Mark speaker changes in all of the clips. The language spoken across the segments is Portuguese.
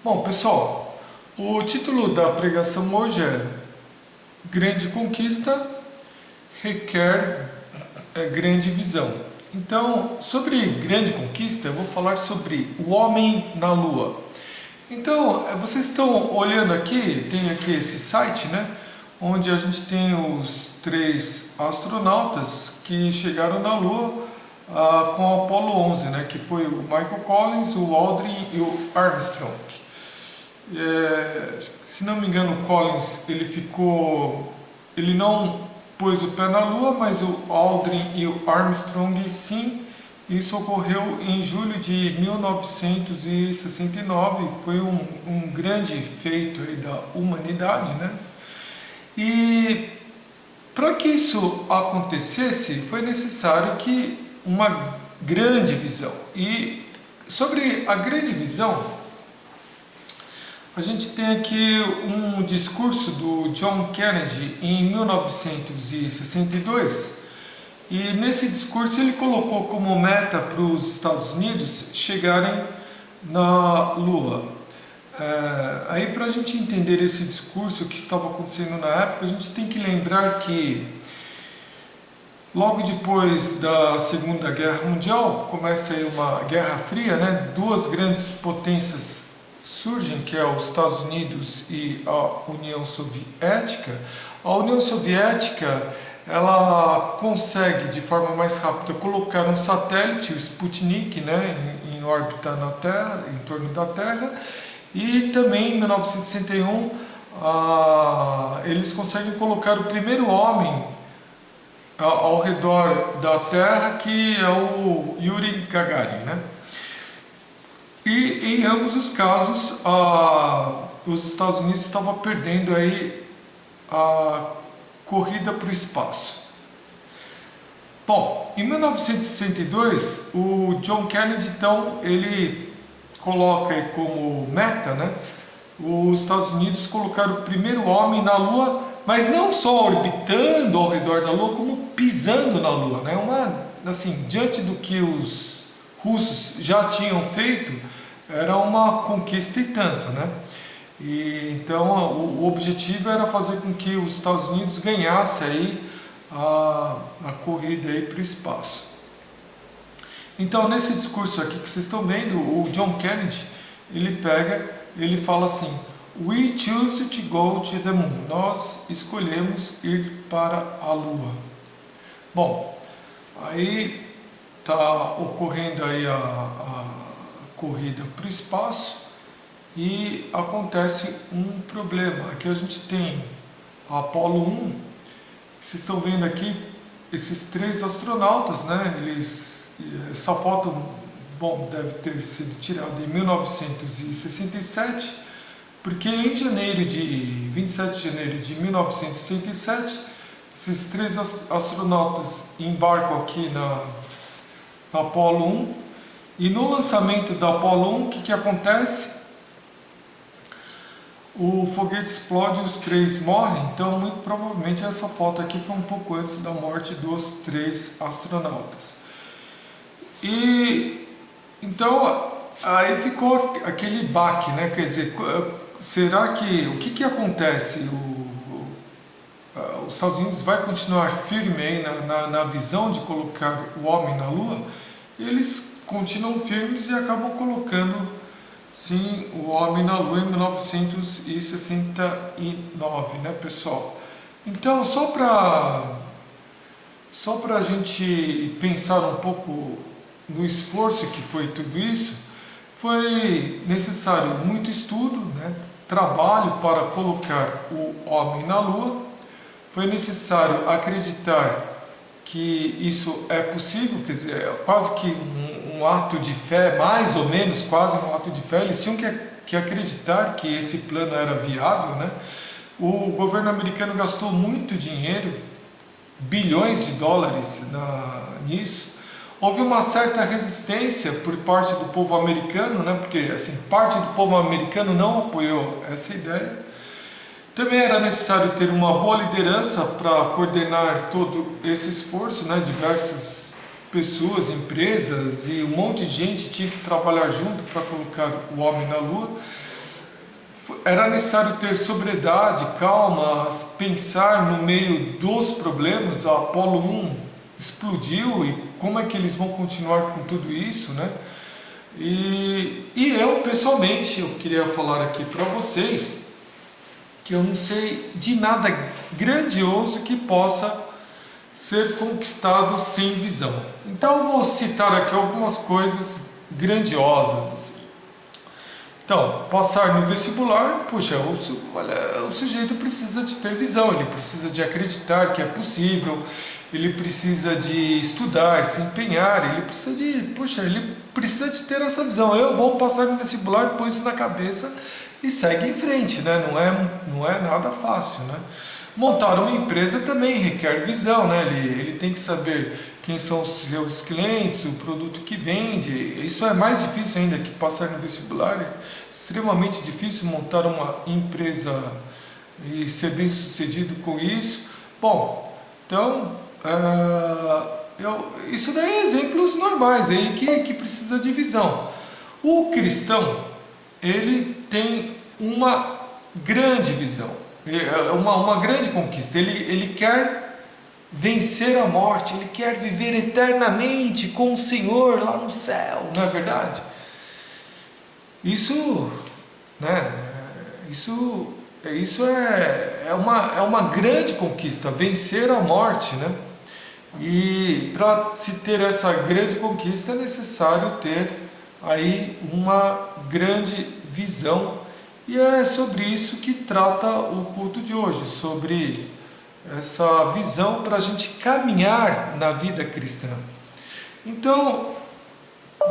Speaker 1: Bom, pessoal, o título da pregação hoje é Grande Conquista requer grande visão. Então, sobre grande conquista, eu vou falar sobre o homem na Lua. Então, vocês estão olhando aqui, tem aqui esse site, né? Onde a gente tem os 3 astronautas que chegaram na Lua com o Apollo 11, né? Que foi o Michael Collins, o Aldrin e o Armstrong. Se não me engano, o Collins ele não pôs o pé na Lua, mas o Aldrin e o Armstrong sim. Isso ocorreu em julho de 1969, foi um grande feito aí da humanidade, né? E para que isso acontecesse, foi necessário que uma grande visão. E sobre a grande visão, a gente tem aqui um discurso do John Kennedy em 1962, e nesse discurso ele colocou como meta para os Estados Unidos chegarem na Lua. Aí, para a gente entender esse discurso, o que estava acontecendo na época, a gente tem que lembrar que logo depois da Segunda Guerra Mundial começa aí uma Guerra Fria, né? Duas grandes potências surgem, que é os Estados Unidos e a União Soviética. A União Soviética, ela consegue de forma mais rápida colocar um satélite, o Sputnik, né, em órbita na Terra, em torno da Terra, e também em 1961 eles conseguem colocar o primeiro homem ao redor da Terra, que é o Yuri Gagarin, né? E em ambos os casos, os Estados Unidos estavam perdendo aí a corrida para o espaço. Bom, em 1962, o John Kennedy, então, ele coloca aí como meta, né, os Estados Unidos colocar o primeiro homem na Lua, mas não só orbitando ao redor da Lua, como pisando na Lua, né? Assim, diante do que os russos já tinham feito, era uma conquista e tanto, né? E então o objetivo era fazer com que os Estados Unidos ganhasse aí a corrida aí para o espaço. Então, nesse discurso aqui que vocês estão vendo, o John Kennedy, ele fala assim: "We choose to go to the moon." Nós escolhemos ir para a Lua. Bom, aí está ocorrendo aí a corrida para o espaço e acontece um problema. Aqui a gente tem a Apollo 1, vocês estão vendo aqui esses 3 astronautas, né? Essa foto, bom, deve ter sido tirada em 1967, porque em 27 de janeiro de 1967, esses 3 astronautas embarcam aqui na Apollo 1, e no lançamento da Apollo 1, o que acontece? O foguete explode e os 3 morrem. Então, muito provavelmente essa foto aqui foi um pouco antes da morte dos 3 astronautas. E então aí ficou aquele baque, né? Quer dizer, será que o que acontece? Os Estados Unidos vai continuar firme aí na visão de colocar o homem na Lua? Eles continuam firmes e acabam colocando sim o homem na Lua em 1969, né, pessoal? Então, só para a gente pensar um pouco no esforço que foi tudo isso, foi necessário muito estudo, né, trabalho para colocar o homem na Lua, foi necessário acreditar que isso é possível, quer dizer, é quase que um ato de fé, mais ou menos quase um ato de fé. Eles tinham que acreditar que esse plano era viável, né? O governo americano gastou muito dinheiro, bilhões de dólares nisso. Houve uma certa resistência por parte do povo americano, né? Porque assim, parte do povo americano não apoiou essa ideia. Também era necessário ter uma boa liderança para coordenar todo esse esforço, né? Diversas pessoas, empresas e um monte de gente tinha que trabalhar junto para colocar o homem na Lua. era necessário ter sobriedade, calma, pensar no meio dos problemas. A Apolo 1 explodiu e como é que eles vão continuar com tudo isso, né? E eu, pessoalmente, eu queria falar aqui para vocês que eu não sei de nada grandioso que possa ser conquistado sem visão. Então eu vou citar aqui algumas coisas grandiosas, assim. Então, passar no vestibular, puxa, o sujeito precisa de ter visão, ele precisa de acreditar que é possível, ele precisa de estudar, se empenhar, ele precisa de ter essa visão. Eu vou passar no vestibular, põe isso na cabeça e segue em frente, né? Não é nada fácil, né? Montar uma empresa também requer visão, né? Ele tem que saber quem são os seus clientes, o produto que vende. Isso é mais difícil ainda que passar no vestibular. É extremamente difícil montar uma empresa e ser bem sucedido com isso. Bom, então isso daí é exemplos normais aí que precisa de visão. O cristão, ele tem uma grande visão, uma grande conquista. Ele quer vencer a morte, ele quer viver eternamente com o Senhor lá no céu, não é verdade? Isso, né? Isso é uma grande conquista, vencer a morte, né? E para se ter essa grande conquista é necessário ter aí uma grande visão, e é sobre isso que trata o culto de hoje, sobre essa visão para a gente caminhar na vida cristã. Então,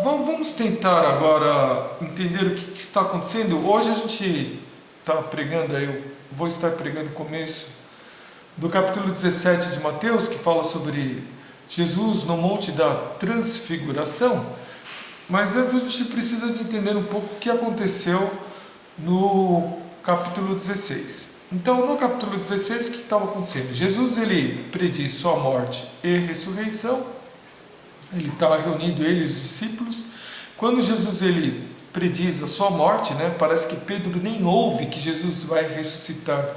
Speaker 1: vamos tentar agora entender o que está acontecendo. Hoje a gente está pregando, eu vou estar pregando o começo do capítulo 17 de Mateus, que fala sobre Jesus no Monte da Transfiguração. Mas antes a gente precisa de entender um pouco o que aconteceu no capítulo 16. Então, no capítulo 16, o que estava acontecendo? Jesus, ele prediz sua morte e ressurreição. Ele está reunindo ele e os discípulos. Quando Jesus ele prediz a sua morte, né, parece que Pedro nem ouve que Jesus vai ressuscitar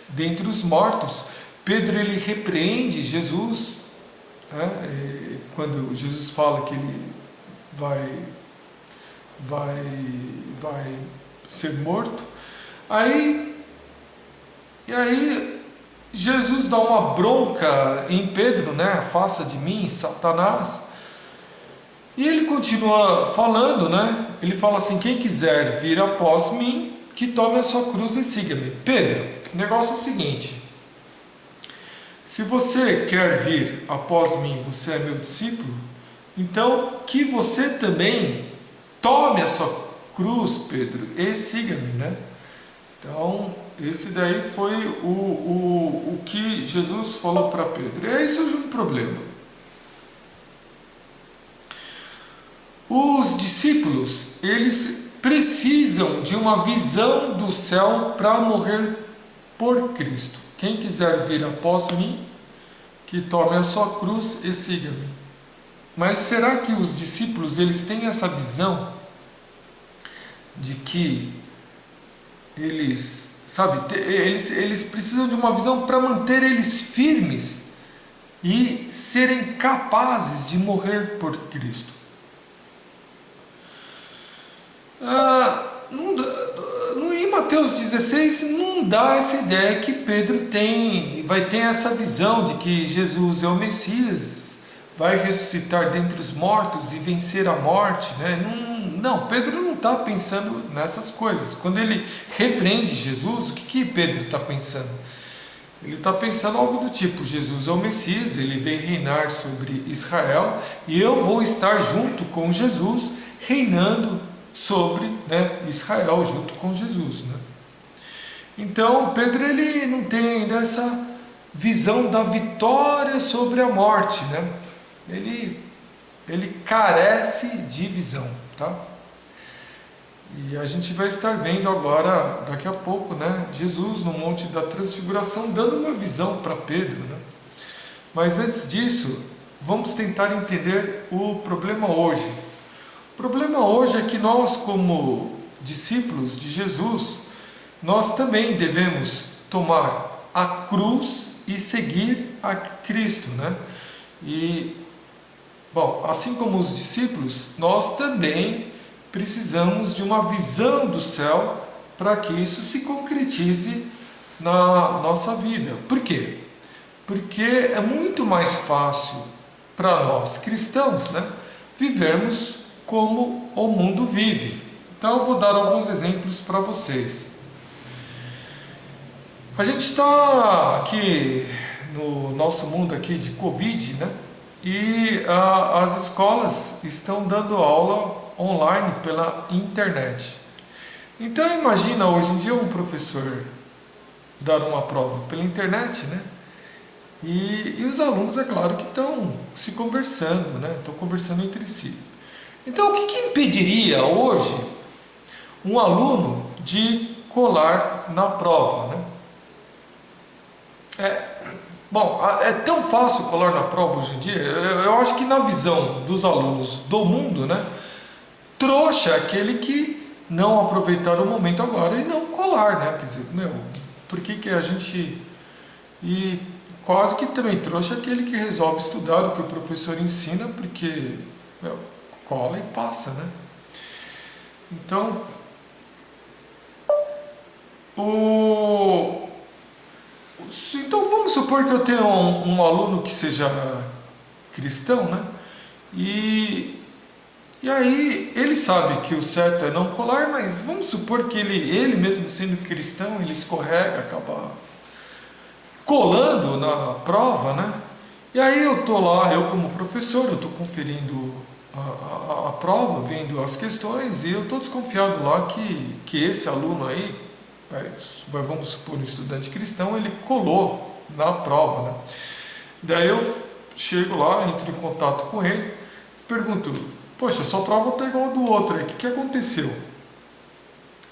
Speaker 1: dentre os mortos. Pedro ele repreende Jesus, né, quando Jesus fala que ele vai ser morto. E aí Jesus dá uma bronca em Pedro, né? Afasta de mim, Satanás. E ele continua falando, né? Ele fala assim: quem quiser vir após mim, que tome a sua cruz e siga-me. Pedro, o negócio é o seguinte: se você quer vir após mim, você é meu discípulo, então que você também tome a sua cruz, Pedro, e siga-me, né? Então, esse daí foi o que Jesus falou para Pedro. E aí surge um problema. Os discípulos, eles precisam de uma visão do céu para morrer por Cristo. Quem quiser vir após mim, que tome a sua cruz e siga-me. Mas será que os discípulos, eles têm essa visão de que eles precisam de uma visão para manter eles firmes e serem capazes de morrer por Cristo? Em Mateus 16 não dá essa ideia que Pedro vai ter essa visão de que Jesus é o Messias, vai ressuscitar dentre os mortos e vencer a morte, né? Não, Pedro não está pensando nessas coisas. Quando ele repreende Jesus, o que Pedro está pensando? Ele está pensando algo do tipo: Jesus é o Messias, ele vem reinar sobre Israel e eu vou estar junto com Jesus, reinando sobre, né, Israel, junto com Jesus, né? Então Pedro ele não tem ainda essa visão da vitória sobre a morte, né? Ele carece de visão, tá? E a gente vai estar vendo agora, daqui a pouco, né, Jesus no Monte da Transfiguração dando uma visão para Pedro, né? Mas antes disso, vamos tentar entender o problema hoje. O problema hoje é que nós, como discípulos de Jesus, nós também devemos tomar a cruz e seguir a Cristo, né? E, bom, assim como os discípulos, nós também precisamos de uma visão do céu para que isso se concretize na nossa vida. Por quê? Porque é muito mais fácil para nós cristãos, né, vivermos como o mundo vive. Então eu vou dar alguns exemplos para vocês. A gente está aqui no nosso mundo aqui de Covid, né? E as escolas estão dando aula online pela internet. Então imagina hoje em dia um professor dar uma prova pela internet, né? E os alunos, é claro, que estão se conversando, né? Estão conversando entre si. Então o que impediria hoje um aluno de colar na prova, né? Bom, é tão fácil colar na prova hoje em dia. Eu acho que na visão dos alunos do mundo, né, trouxa é aquele que não aproveitar o momento agora e não colar, né? Quer dizer, por que a gente... E quase que também trouxa é aquele que resolve estudar o que o professor ensina, porque cola e passa, né? Então, então vamos supor que eu tenho um aluno que seja cristão, né? E aí ele sabe que o certo é não colar, mas vamos supor que ele mesmo sendo cristão, ele escorrega, acaba colando na prova, né? E aí eu estou lá, eu como professor, eu estou conferindo a prova, vendo as questões, e eu estou desconfiado lá que esse aluno aí, vamos supor um estudante cristão, ele colou na prova, né? Daí eu chego lá, entro em contato com ele, pergunto: poxa, sua prova está igual a do outro aí, o que aconteceu?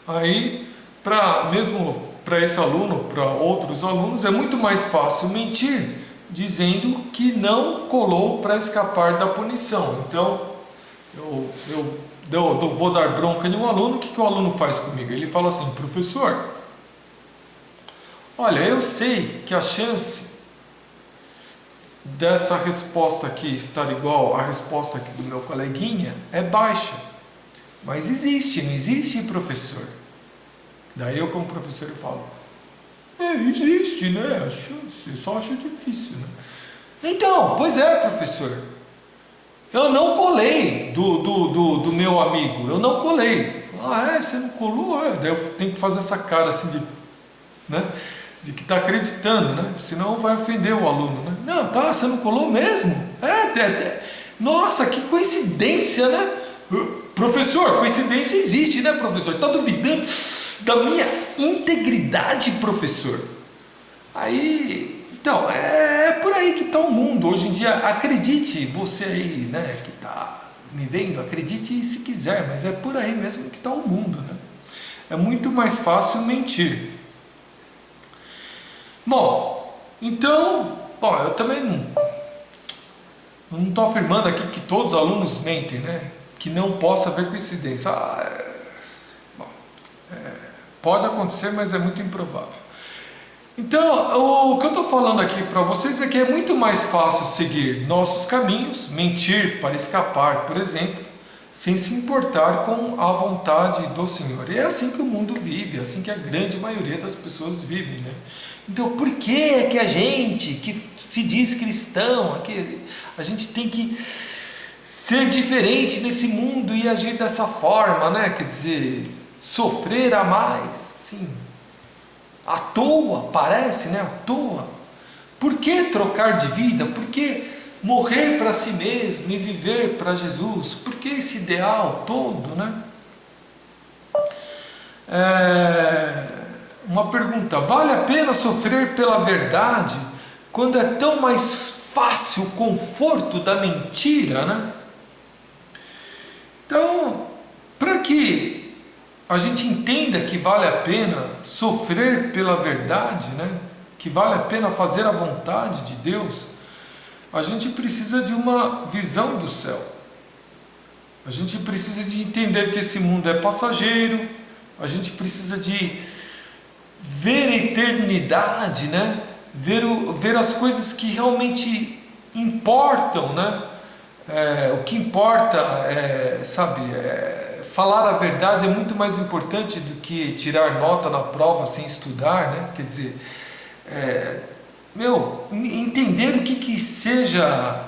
Speaker 1: Aí, mesmo para esse aluno, para outros alunos, é muito mais fácil mentir dizendo que não colou para escapar da punição. Então, eu vou dar bronca em um aluno. O que o aluno faz comigo? Ele fala assim: professor, olha, eu sei que a chance dessa resposta aqui estar igual à resposta aqui do meu coleguinha é baixa, mas existe, não existe, professor? Daí eu, como professor, eu falo: existe, né? A chance, eu só acho difícil, né? Então, pois é, professor, eu não colei do meu amigo, eu não colei. Você não colou? Daí eu tenho que fazer essa cara assim de que está acreditando, né? Senão vai ofender o aluno, né? Não, tá, você não colou mesmo? Nossa, que coincidência, né? Professor, coincidência existe, né, professor? Está duvidando da minha integridade, professor? Aí, então, é por aí que está o mundo hoje em dia. Acredite, você aí, né, que está me vendo, acredite se quiser, mas é por aí mesmo que está o mundo, né? É muito mais fácil mentir. Bom, então, eu também não estou afirmando aqui que todos os alunos mentem, né? Que não possa haver coincidência. Pode acontecer, mas é muito improvável. Então, o que eu estou falando aqui para vocês é que é muito mais fácil seguir nossos caminhos, mentir para escapar, por exemplo, sem se importar com a vontade do Senhor. E é assim que o mundo vive, é assim que a grande maioria das pessoas vivem, né? Então, por que a gente que se diz cristão, a gente tem que ser diferente nesse mundo e agir dessa forma, né? Quer dizer, sofrer a mais, sim, à toa, parece, né? À toa. Por que trocar de vida? Por que morrer para si mesmo e viver para Jesus? Por que esse ideal todo, né? Uma pergunta: vale a pena sofrer pela verdade quando é tão mais fácil o conforto da mentira, né? Então, para que a gente entenda que vale a pena sofrer pela verdade, né? Que vale a pena fazer a vontade de Deus, a gente precisa de uma visão do céu. A gente precisa de entender que esse mundo é passageiro. A gente precisa de ver a eternidade, né? Ver as coisas que realmente importam, né? O que importa falar a verdade é muito mais importante do que tirar nota na prova sem estudar, né? Quer dizer, entender o que seja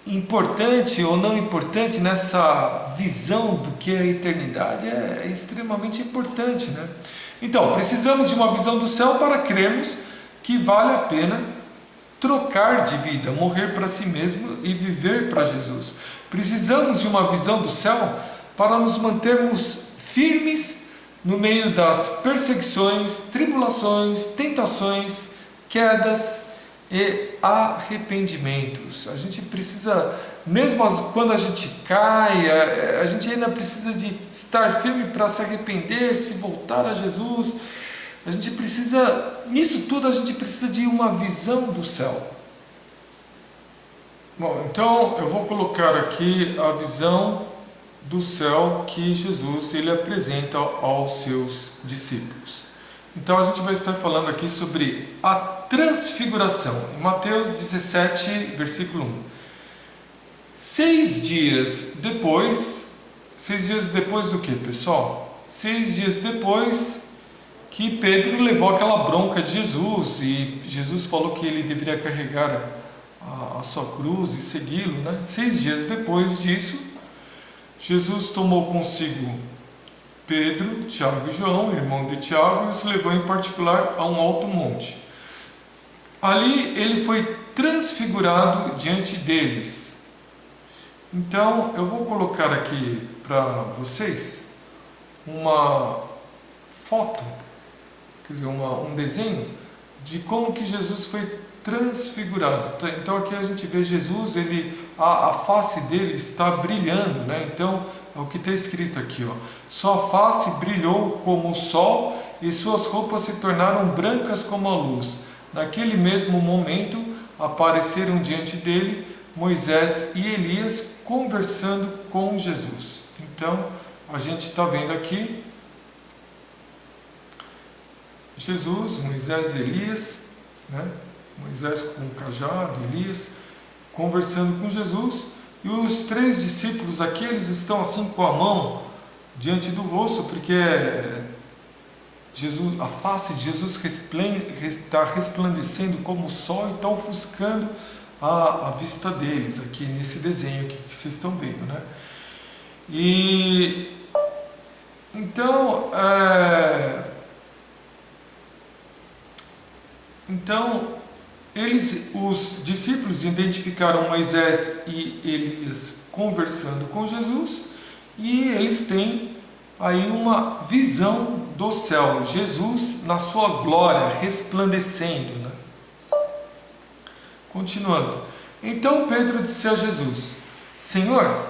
Speaker 1: importante ou não importante nessa visão do que é a eternidade é extremamente importante, né? Então, precisamos de uma visão do céu para crermos que vale a pena trocar de vida, morrer para si mesmo e viver para Jesus. Precisamos de uma visão do céu para nos mantermos firmes no meio das perseguições, tribulações, tentações, quedas e arrependimentos. A gente precisa, mesmo quando a gente cai, a gente ainda precisa de estar firme para se arrepender, se voltar a Jesus. A gente precisa, nisso tudo a gente precisa de uma visão do céu. Bom, então eu vou colocar aqui a visão do céu que Jesus ele apresenta aos seus discípulos. Então a gente vai estar falando aqui sobre a transfiguração, em Mateus 17, versículo 1. 6 dias depois do que, pessoal? 6 dias depois que Pedro levou aquela bronca de Jesus, e Jesus falou que ele deveria carregar a sua cruz e segui-lo, né? 6 dias depois disso, Jesus tomou consigo Pedro, Tiago e João, irmão de Tiago, e os levou em particular a um alto monte. Ali ele foi transfigurado diante deles. Então eu vou colocar aqui para vocês uma foto, quer dizer, um desenho de como que Jesus foi transfigurado. Então aqui a gente vê Jesus, a face dele está brilhando, né? Então é o que está escrito aqui, ó. Sua face brilhou como o sol e suas roupas se tornaram brancas como a luz. Naquele mesmo momento apareceram diante dele Moisés e Elias conversando com Jesus. Então a gente está vendo aqui Jesus, Moisés e Elias, né? Moisés com o cajado, Elias conversando com Jesus, e os 3 discípulos aqui, eles estão assim com a mão diante do rosto, porque Jesus, a face de Jesus está resplandecendo como o sol e está ofuscando a vista deles aqui nesse desenho aqui que vocês estão vendo, né? E então os discípulos identificaram Moisés e Elias conversando com Jesus, e eles têm aí uma visão do céu, Jesus na sua glória resplandecendo, né? Continuando, então Pedro disse a Jesus: Senhor,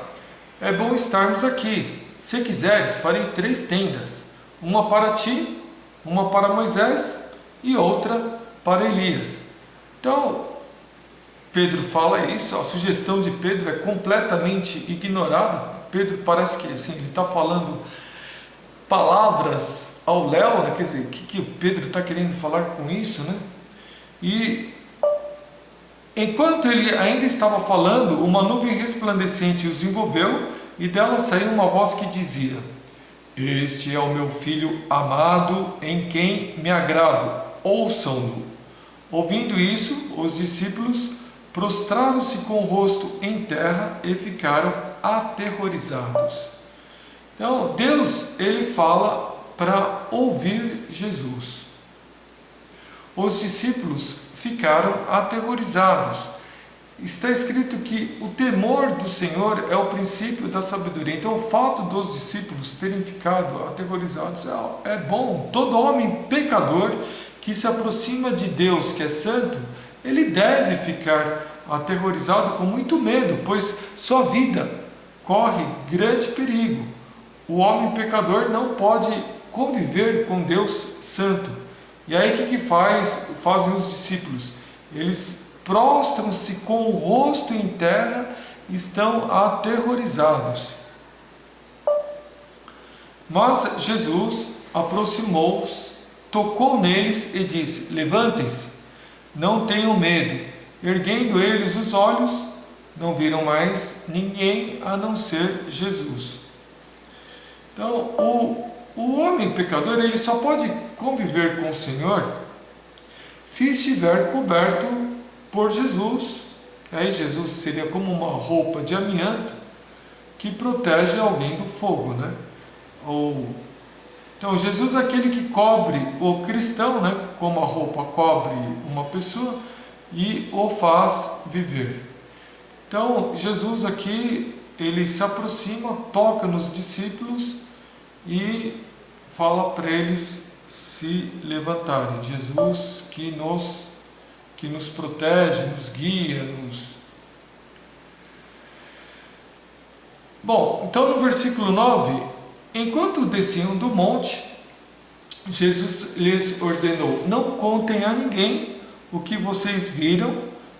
Speaker 1: é bom estarmos aqui. Se quiseres, farei 3 tendas, uma para ti, uma para Moisés e outra para Elias. Então Pedro fala isso, a sugestão de Pedro é completamente ignorada. Pedro parece que assim, ele está falando palavras ao léu, né? Quer dizer, o que o Pedro está querendo falar com isso, né? E enquanto ele ainda estava falando, uma nuvem resplandecente os envolveu, e dela saiu uma voz que dizia: Este é o meu filho amado, em quem me agrado, ouçam-no. Ouvindo isso, os discípulos prostraram-se com o rosto em terra e ficaram aterrorizados. Então, Deus, ele fala para ouvir Jesus. Os discípulos ficaram aterrorizados. Está escrito que o temor do Senhor é o princípio da sabedoria. Então, o fato dos discípulos terem ficado aterrorizados é bom. Todo homem pecador que se aproxima de Deus, que é santo, ele deve ficar aterrorizado com muito medo, pois sua vida corre grande perigo. O homem pecador não pode conviver com Deus santo. E aí o que fazem os discípulos? Eles prostram-se com o rosto em terra e estão aterrorizados. Mas Jesus aproximou-se tocou neles e disse: levantem-se, não tenham medo. Erguendo eles os olhos, não viram mais ninguém a não ser Jesus. Então, o homem pecador, ele só pode conviver com o Senhor se estiver coberto por Jesus. Aí Jesus seria como uma roupa de amianto que protege alguém do fogo, né? Então Jesus é aquele que cobre o cristão, né? Como a roupa cobre uma pessoa e o faz viver. Então Jesus aqui, ele se aproxima, toca nos discípulos e fala para eles se levantarem. Jesus que nos protege, nos guia, Bom, então no versículo 9, enquanto desciam do monte, Jesus lhes ordenou: não contem a ninguém o que vocês viram,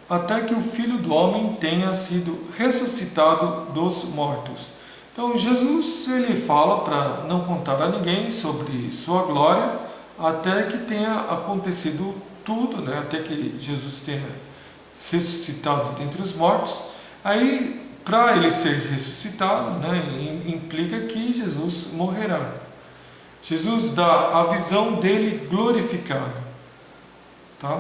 Speaker 1: até que o Filho do Homem tenha sido ressuscitado dos mortos. Então Jesus, ele fala para não contar a ninguém sobre sua glória, até que tenha acontecido tudo, né? Até que Jesus tenha ressuscitado dentre os mortos. Aí, para ele ser ressuscitado, né, implica que Jesus morrerá. Jesus dá a visão dele glorificado, tá?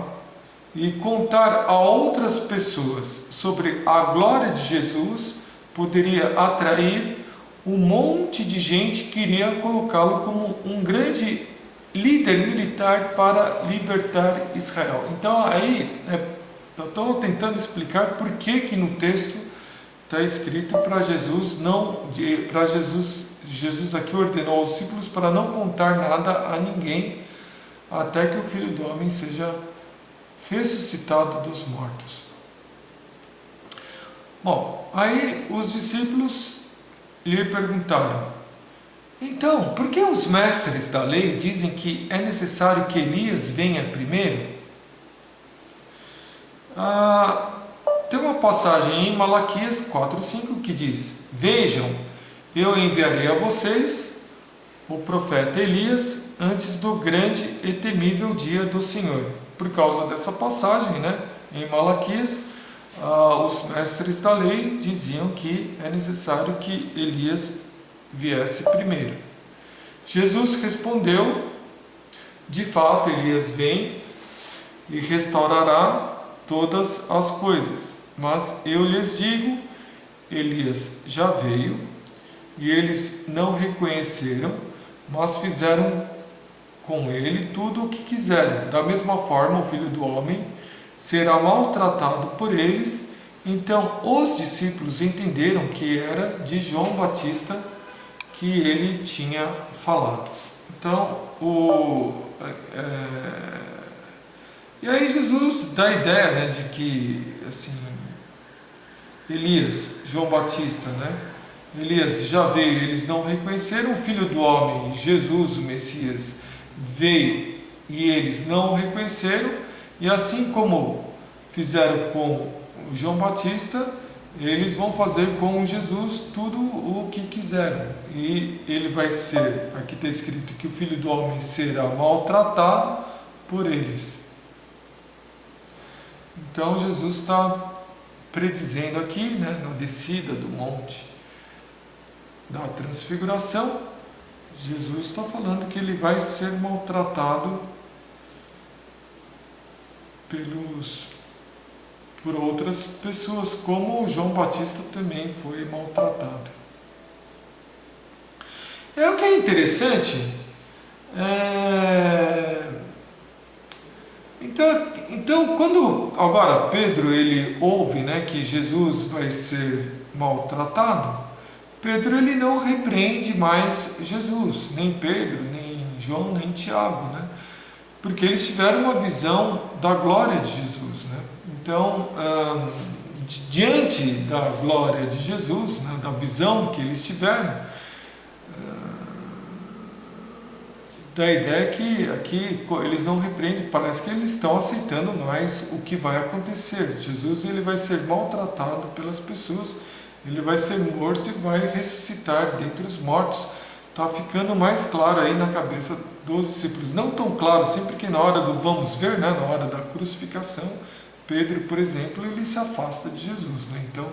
Speaker 1: E contar a outras pessoas sobre a glória de Jesus poderia atrair um monte de gente que iria colocá-lo como um grande líder militar para libertar Israel. Então aí eu estou tentando explicar por que no texto está escrito para Jesus Jesus aqui ordenou aos discípulos para não contar nada a ninguém até que o Filho do Homem seja ressuscitado dos mortos. Bom, aí os discípulos lhe perguntaram: então, por que os mestres da lei dizem que é necessário que Elias venha primeiro? Tem uma passagem em Malaquias 4:5 que diz: vejam, eu enviarei a vocês o profeta Elias antes do grande e temível dia do Senhor. Por causa dessa passagem, né, em Malaquias, os mestres da lei diziam que é necessário que Elias viesse primeiro. Jesus respondeu: de fato, Elias vem e restaurará todas as coisas. Mas eu lhes digo, Elias já veio e eles não reconheceram, mas fizeram com ele tudo o que quiseram. Da mesma forma, o Filho do Homem será maltratado por eles. Então os discípulos entenderam que era de João Batista que ele tinha falado. Então, e aí Jesus dá a ideia, né, de que assim, Elias, João Batista, né, Elias já veio, eles não reconheceram. O Filho do Homem, Jesus, o Messias, veio e eles não o reconheceram. E assim como fizeram com João Batista, eles vão fazer com Jesus tudo o que quiseram. E ele vai ser, aqui está escrito que o Filho do Homem será maltratado por eles. Então Jesus está predizendo aqui, né, na descida do monte da transfiguração, Jesus está falando que ele vai ser maltratado por outras pessoas, como João Batista também foi maltratado. O que é interessante, então quando agora Pedro ele ouve, né, que Jesus vai ser maltratado, Pedro ele não repreende mais Jesus, nem Pedro, nem João, nem Tiago, né? Porque eles tiveram uma visão da glória de Jesus, né? Então, diante da glória de Jesus, né, da visão que eles tiveram, da ideia que aqui eles não repreendem, parece que eles estão aceitando mais o que vai acontecer. Jesus ele vai ser maltratado pelas pessoas, ele vai ser morto e vai ressuscitar dentre os mortos. está ficando mais claro aí na cabeça dos discípulos. Não tão claro assim, porque na hora do vamos ver, né, na hora da crucificação, Pedro, por exemplo, ele se afasta de Jesus, né? Então,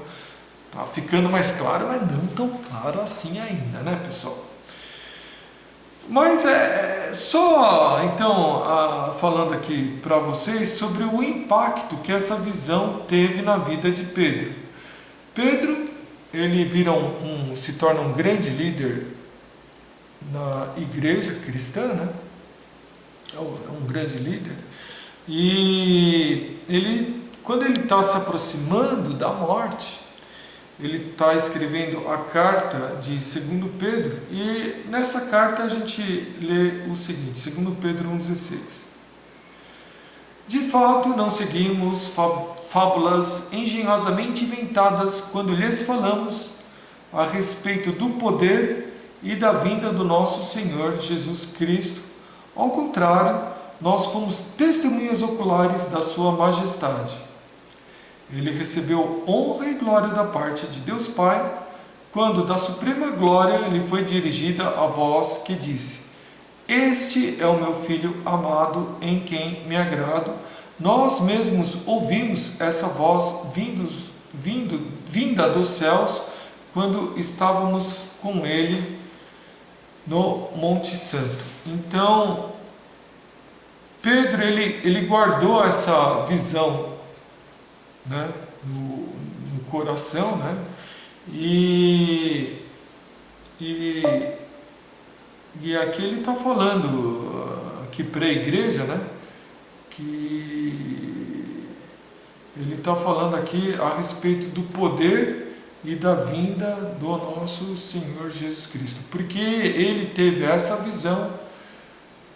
Speaker 1: está ficando mais claro, mas não tão claro assim ainda, né, pessoal? Mas só, então, falando aqui para vocês sobre o impacto que essa visão teve na vida de Pedro. Pedro, ele se torna um grande líder na igreja cristã, né? É um grande líder. E quando ele está se aproximando da morte, ele está escrevendo a carta de 2 Pedro, e nessa carta a gente lê o seguinte, 2 Pedro 1,16. De fato, não seguimos fábulas engenhosamente inventadas quando lhes falamos a respeito do poder e da vinda do nosso Senhor Jesus Cristo. Ao contrário, nós fomos testemunhas oculares da sua majestade. Ele recebeu honra e glória da parte de Deus Pai, quando da suprema glória lhe foi dirigida a voz que disse: Este é o meu Filho amado, em quem me agrado. Nós mesmos ouvimos essa voz vinda dos céus, quando estávamos com ele no Monte Santo. Então, Pedro, ele guardou essa visão, né, no coração, né, e aqui ele está falando aqui para a igreja, né, que ele está falando aqui a respeito do poder e da vinda do nosso Senhor Jesus Cristo, porque ele teve essa visão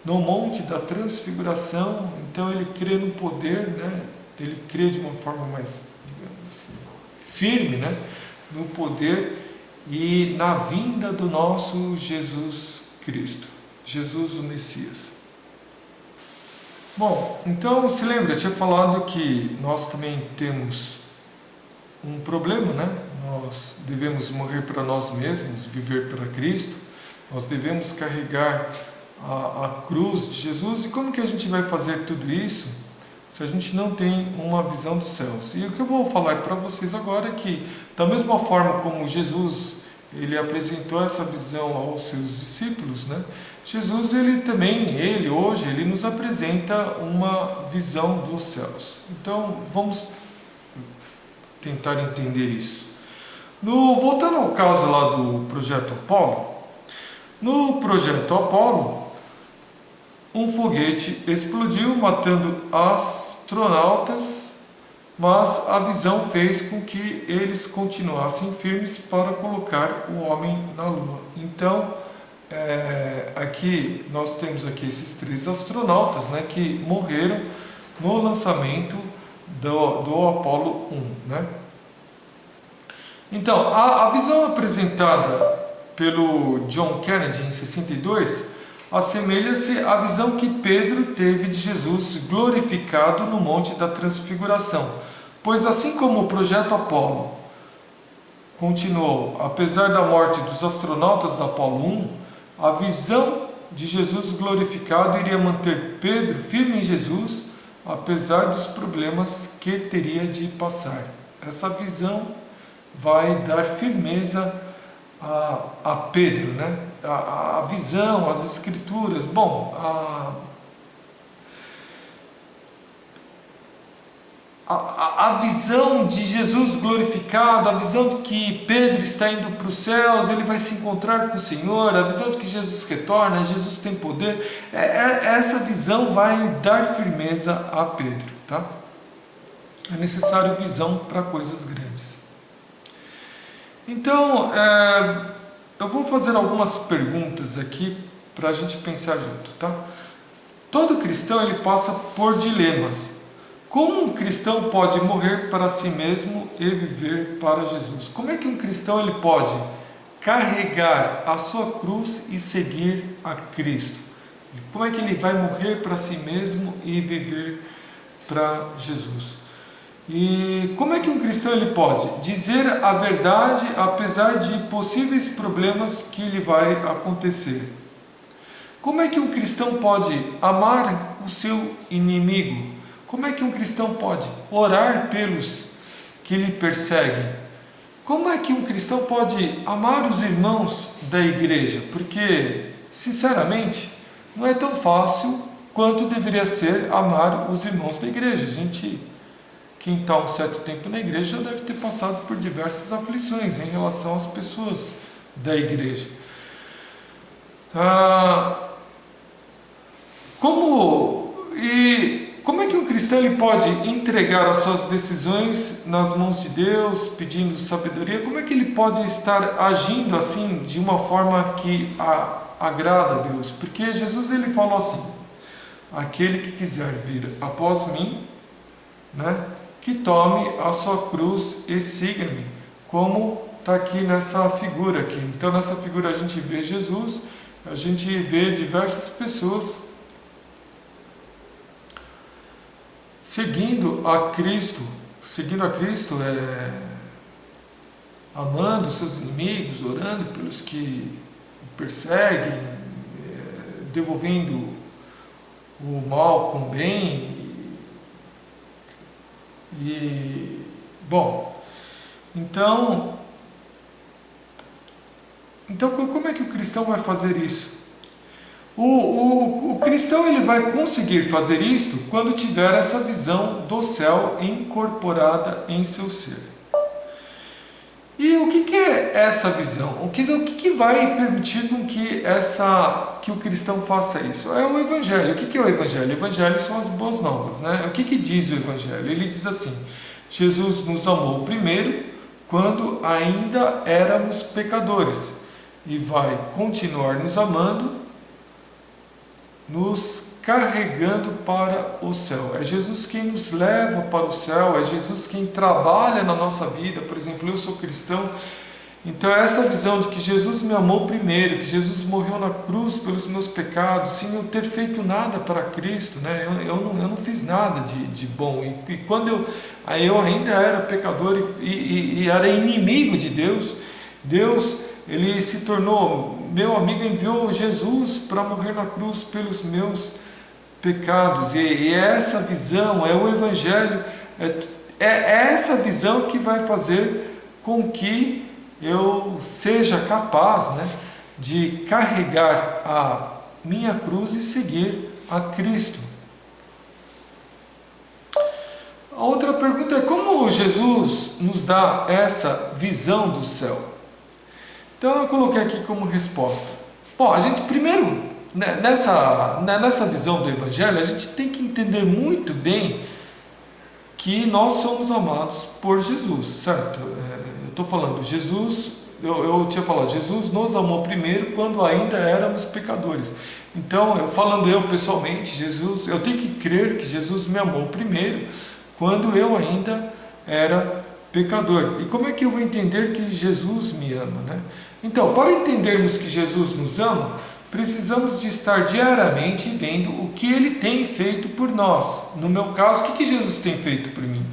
Speaker 1: no Monte da Transfiguração. Então ele crê no poder, né? Ele crê de uma forma mais, digamos assim, firme, né, no poder e na vinda do nosso Jesus Cristo, Jesus o Messias. Bom, então se lembra, eu tinha falado que nós também temos um problema, né? Nós devemos morrer para nós mesmos, viver para Cristo, nós devemos carregar a cruz de Jesus. E como que a gente vai fazer tudo isso se a gente não tem uma visão dos céus? E o que eu vou falar para vocês agora é que, da mesma forma como Jesus ele apresentou essa visão aos seus discípulos, né? Jesus hoje ele nos apresenta uma visão dos céus. Então vamos tentar entender isso. Voltando ao caso lá do Projeto Apollo, no Projeto Apollo, um foguete explodiu matando astronautas, mas a visão fez com que eles continuassem firmes para colocar o homem na Lua. Então, aqui nós temos aqui esses 3 astronautas, né, que morreram no lançamento do Apollo 1, né? Então, a visão apresentada pelo John Kennedy em 62 assemelha-se à visão que Pedro teve de Jesus glorificado no Monte da Transfiguração, pois assim como o Projeto Apollo continuou, apesar da morte dos astronautas da Apollo 1, a visão de Jesus glorificado iria manter Pedro firme em Jesus, apesar dos problemas que teria de passar. Essa visão vai dar firmeza a Pedro, né? A visão, as escrituras. Bom, a visão de Jesus glorificado, a visão de que Pedro está indo para os céus, ele vai se encontrar com o Senhor, a visão de que Jesus retorna, Jesus tem poder, essa visão vai dar firmeza a Pedro, tá? É necessário visão para coisas grandes. Então, eu vou fazer algumas perguntas aqui para a gente pensar junto, tá? Todo cristão ele passa por dilemas. Como um cristão pode morrer para si mesmo e viver para Jesus? Como é que um cristão ele pode carregar a sua cruz e seguir a Cristo? Como é que ele vai morrer para si mesmo e viver para Jesus? E como é que um cristão ele pode dizer a verdade apesar de possíveis problemas que lhe vai acontecer? Como é que um cristão pode amar o seu inimigo? Como é que um cristão pode orar pelos que lhe perseguem? Como é que um cristão pode amar os irmãos da igreja? Porque, sinceramente, não é tão fácil quanto deveria ser amar os irmãos da igreja. Quem está um certo tempo na igreja já deve ter passado por diversas aflições em relação às pessoas da igreja. Como é que um cristão ele pode entregar as suas decisões nas mãos de Deus, pedindo sabedoria? Como é que ele pode estar agindo assim, de uma forma que agrada a Deus? Porque Jesus ele falou assim: aquele que quiser vir após mim, né, que tome a sua cruz e siga-me, como está aqui nessa figura aqui. Então nessa figura a gente vê Jesus, a gente vê diversas pessoas seguindo a Cristo, amando seus inimigos, orando pelos que o perseguem, devolvendo o mal com o bem. Então como é que o cristão vai fazer isso? O cristão ele vai conseguir fazer isto quando tiver essa visão do céu incorporada em seu ser. E o que é essa visão? O que vai permitir com que o cristão faça isso? É o Evangelho. O que é o Evangelho? O Evangelho são as boas novas, né? O que diz o Evangelho? Ele diz assim: Jesus nos amou primeiro quando ainda éramos pecadores e vai continuar nos amando, nos carregando para o céu. É Jesus quem nos leva para o céu, é Jesus quem trabalha na nossa vida. Por exemplo, eu sou cristão, então é essa visão de que Jesus me amou primeiro, que Jesus morreu na cruz pelos meus pecados, sem eu ter feito nada para Cristo, né? Eu não fiz nada de bom, e quando eu ainda era pecador e era inimigo de Deus, ele se tornou meu amigo, enviou Jesus para morrer na cruz pelos meus pecados. E essa visão, é o Evangelho, é essa visão que vai fazer com que eu seja capaz, né, de carregar a minha cruz e seguir a Cristo. A outra pergunta é: como Jesus nos dá essa visão do céu? Então eu coloquei aqui como resposta. Bom, a gente primeiro, né, nessa visão do Evangelho, a gente tem que entender muito bem que nós somos amados por Jesus, certo? Eu estou falando, eu tinha falado, Jesus nos amou primeiro quando ainda éramos pecadores. Então, falando eu pessoalmente, eu tenho que crer que Jesus me amou primeiro quando eu ainda era pecador. E como é que eu vou entender que Jesus me ama, né? Então, para entendermos que Jesus nos ama, precisamos de estar diariamente vendo o que Ele tem feito por nós. No meu caso, o que Jesus tem feito por mim?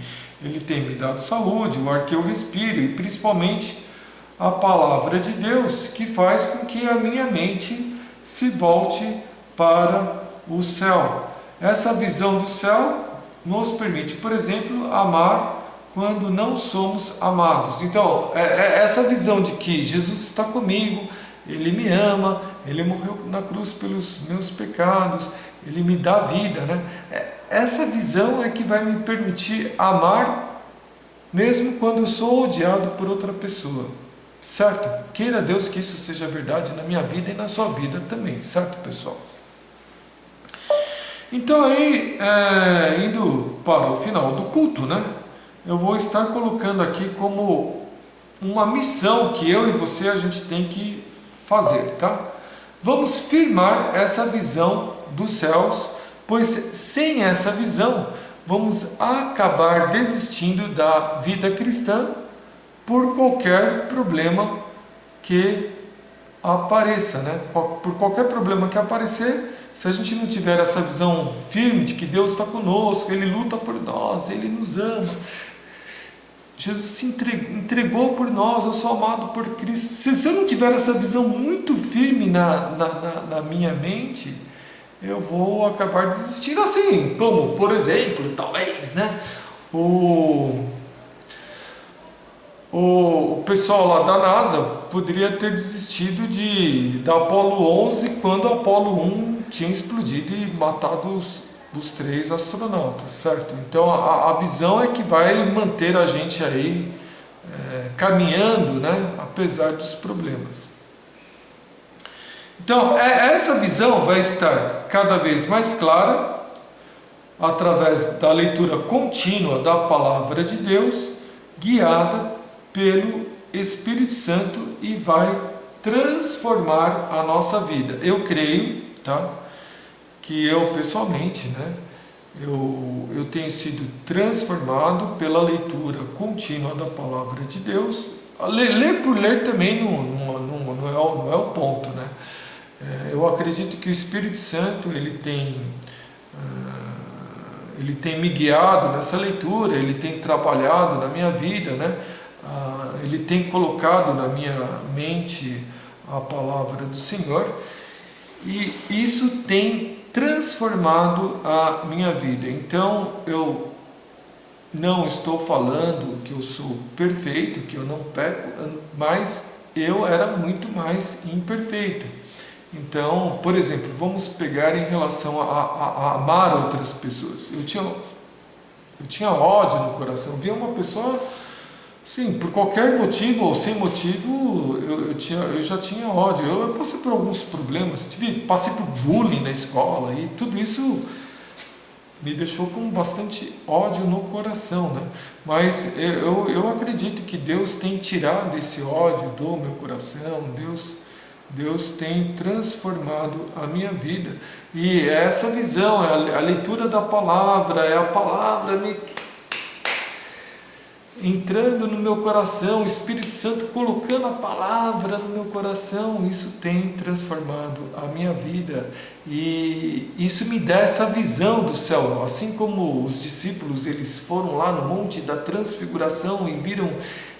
Speaker 1: Ele tem me dado saúde, o ar que eu respiro, e principalmente a palavra de Deus, que faz com que a minha mente se volte para o céu. Essa visão do céu nos permite, por exemplo, amar quando não somos amados. Então, essa visão de que Jesus está comigo, Ele me ama, Ele morreu na cruz pelos meus pecados, Ele me dá vida, né? Essa visão é que vai me permitir amar mesmo quando eu sou odiado por outra pessoa, certo? Queira Deus que isso seja verdade na minha vida e na sua vida também, certo, pessoal? Então aí, indo para o final do culto, né? Eu vou estar colocando aqui como uma missão que eu e você a gente tem que fazer, tá? Vamos firmar essa visão dos céus, pois sem essa visão vamos acabar desistindo da vida cristã por qualquer problema que apareça, né? Por qualquer problema que aparecer, se a gente não tiver essa visão firme de que Deus está conosco, Ele luta por nós, Ele nos ama, Jesus se entregou por nós, eu sou amado por Cristo. Se eu não tiver essa visão muito firme na minha mente, eu vou acabar desistindo, assim, como, por exemplo, talvez, né, o pessoal lá da NASA poderia ter desistido da Apollo 11 quando a Apollo 1 tinha explodido e matado os 3 astronautas, certo? Então a visão é que vai manter a gente aí caminhando, né, apesar dos problemas. Então essa visão vai estar cada vez mais clara através da leitura contínua da Palavra de Deus, guiada pelo Espírito Santo, e vai transformar a nossa vida. Eu creio, tá, que eu pessoalmente, né, eu tenho sido transformado pela leitura contínua da Palavra de Deus. Ler por ler também não é o ponto, né? Eu acredito que o Espírito Santo ele tem me guiado nessa leitura, ele tem trabalhado na minha vida, né? Ele tem colocado na minha mente a palavra do Senhor, e isso tem transformado a minha vida. Então eu não estou falando que eu sou perfeito, que eu não peco, mas eu era muito mais imperfeito. Então, por exemplo, vamos pegar em relação a amar outras pessoas. Eu tinha ódio no coração. Via uma pessoa, sim, por qualquer motivo ou sem motivo, eu já tinha ódio. Eu passei por alguns problemas, passei por bullying na escola, e tudo isso me deixou com bastante ódio no coração, né? Mas eu acredito que Deus tem tirado esse ódio do meu coração. Deus tem transformado a minha vida, e essa visão, a leitura da palavra, é a palavra me entrando no meu coração, o Espírito Santo colocando a palavra no meu coração. Isso tem transformado a minha vida, e isso me dá essa visão do céu. Assim como os discípulos, eles foram lá no Monte da Transfiguração e viram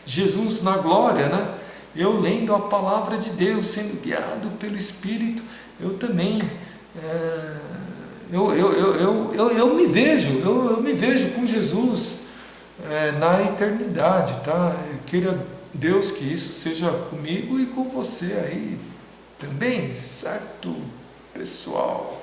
Speaker 1: Jesus na glória, né? Eu lendo a palavra de Deus, sendo guiado pelo Espírito, eu também eu me vejo com Jesus na eternidade, tá? Queira Deus que isso seja comigo e com você aí também, certo, pessoal?